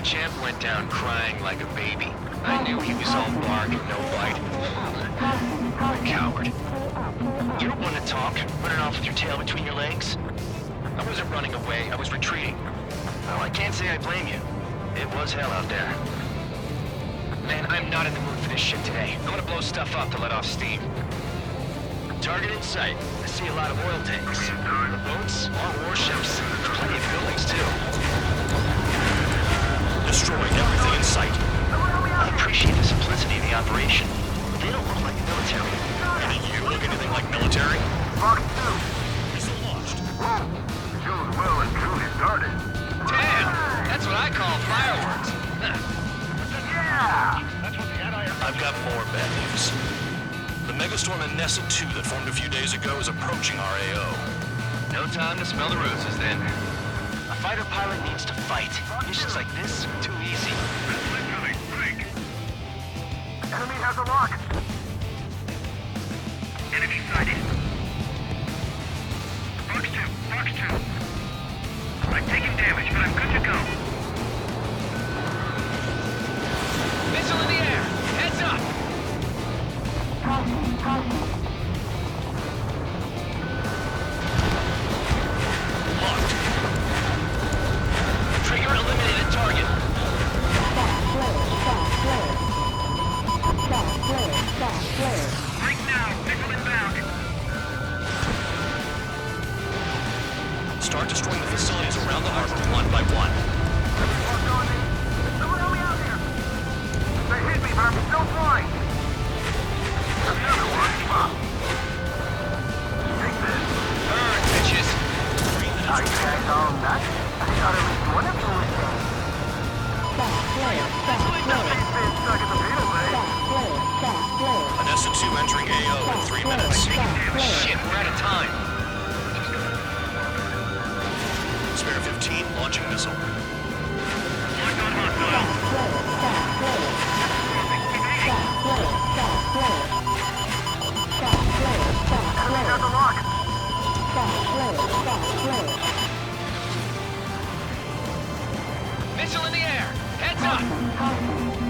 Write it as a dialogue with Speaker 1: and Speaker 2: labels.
Speaker 1: champ went down crying like a baby. I knew he was all bark and no bite. Coward. You don't want to talk, running off with your tail between your legs? I wasn't running away, I was retreating. Well, I can't say I blame you. It was hell out there. Man, I'm not in the mood for this shit today. I'm gonna blow stuff up to let off steam. Target in sight. I see a lot of oil tanks. The boats, all warships. Plenty of buildings, too.
Speaker 2: Destroying everything in sight.
Speaker 1: I appreciate the simplicity of the operation. They don't look like the military.
Speaker 2: Any you look anything like military?
Speaker 3: Fox 2.
Speaker 2: Missile launched.
Speaker 3: Whoa. Show's well and truly started.
Speaker 1: Damn! That's what I call fireworks.
Speaker 3: Yeah!
Speaker 2: I've got more bad news. The megastorm in Nessa 2 that formed a few days ago is approaching our AO.
Speaker 1: No time to smell the roses, then. A fighter pilot needs to fight. Missions like this, too easy.
Speaker 3: Enemy has a lock. Enemy sighted. Fox 2, Fox 2. I'm taking damage, but I'm good to go.
Speaker 1: Missile in the air! Heads up!
Speaker 2: Locked.
Speaker 1: Trigger eliminated target.
Speaker 3: Break now, missile inbound.
Speaker 2: Start destroying the facilities around the harbor one by one.
Speaker 3: Everyone's on me. Someone help me out here. They hit me, but I'm still flying. Another one. Pop. Take this.
Speaker 1: Burn, bitches!
Speaker 2: 3 minutes
Speaker 3: Are you guys all nuts? I thought at least one of you was dead. He's been stuck in the field, eh?
Speaker 2: Nessa 2 entering AO in 3 minutes.
Speaker 1: Shit, we're out of time.
Speaker 2: Spare 15 launching missile.
Speaker 3: Locked on hostile. Enemy has a lock.
Speaker 1: Missile in the air! Heads up!